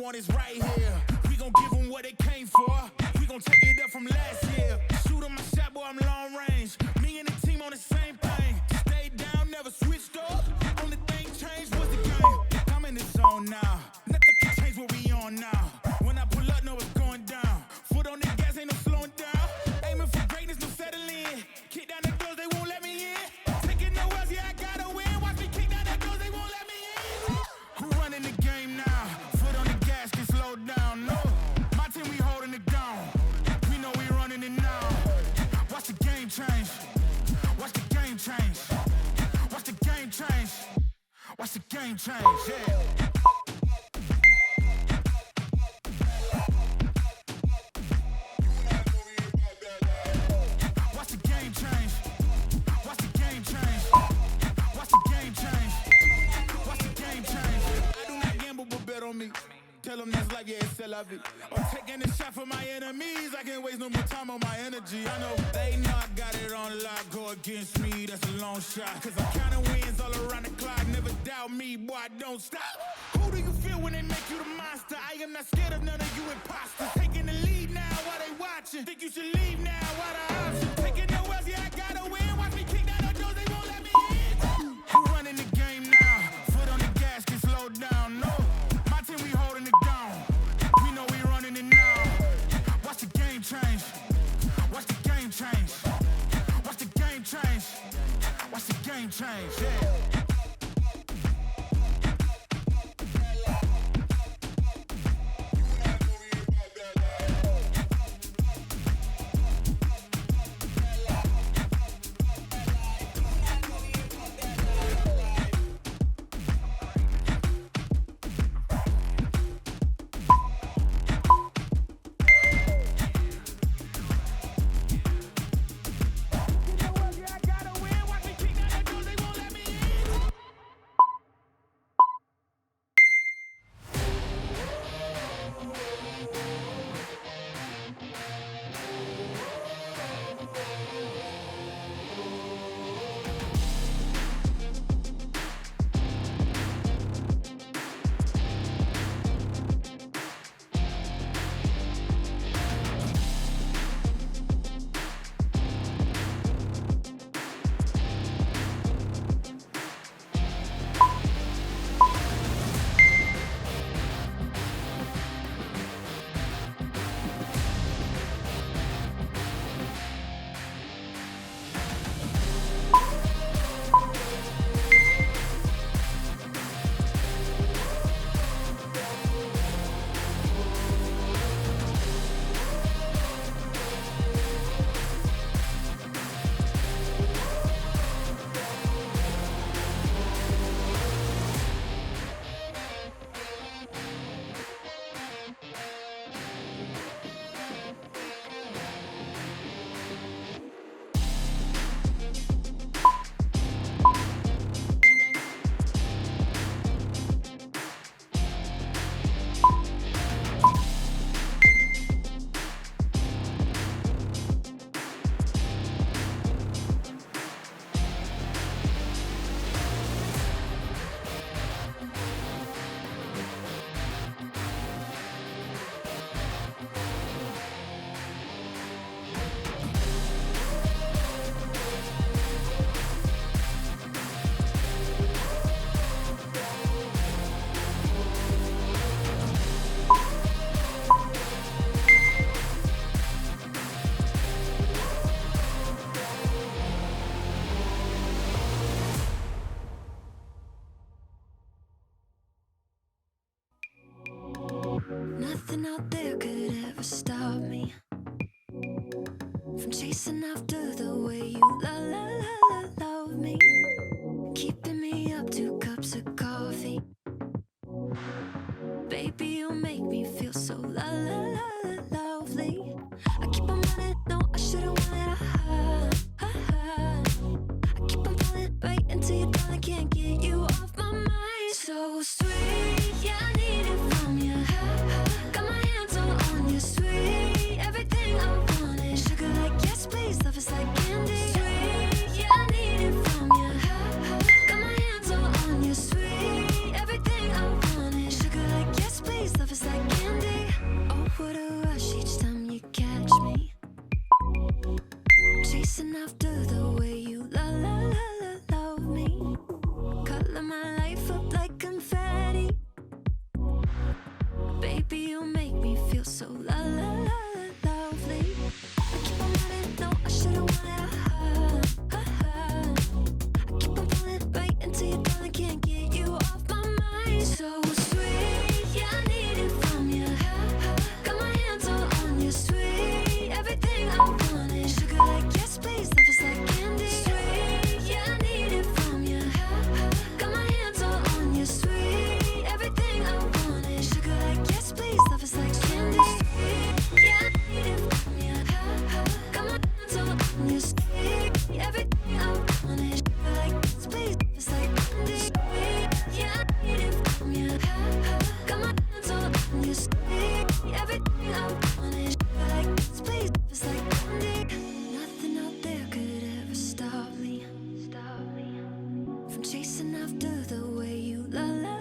want is right here. We gon' give them what they came for. We gon' take it up from last year. Shoot 'em my shot, boy, I'm long range. Me and the team on the same thing. Stayed down, never switched up. Only thing changed was the game. I'm in the zone now. Nothing can change what we on now. When I pull up, know it's going down. Foot on the gas, ain't no slowing down. Aiming for greatness, no settling. Kick down the doors, they won't let me in. Taking no else, yeah, I gotta win. Watch me kick down the doors, they won't let me in. Who running the game now? Foot on the gas, can slow down. No, my team, we holding it down. We know we running it now. Watch the game change. Watch the game change. Watch the game change. Watch the game change, yeah. Tell them that's life, yeah, it's still love it. I'm taking a shot for my enemies. I can't waste no more time on my energy. I know they know I got it on lock. Go against me, that's a long shot. Cause I'm counting wins all around the clock. Never doubt me, boy, I don't stop. Who do you feel when they make you the monster? I am not scared of none of you imposters. Taking the lead now while they watching. Think you should leave now, what the option? Taking no else, yeah, I gotta win. Watch me kick down the doors, they won't let me in. You running the game now. Foot on the gas, can slow down, no. My team, we holding it down. We know we running it now. Watch the game change. Watch the game change. Watch the game change. Watch the game change, yeah. Nothing out there could ever stop me from chasing after the way you love me, keeping me up 2 cups of coffee. Baby, you make me feel so lovely. I keep on running, no, I shouldn't want it. I keep on pulling right into your dawn. I can't get you off my mind. So sweet, yeah, I need it from you. Got my hands all on you, sweet. Everything I wanted. Sugar like yes, please. Love is like candy. Sweet, yeah, I need it from you. chasing after the way you la la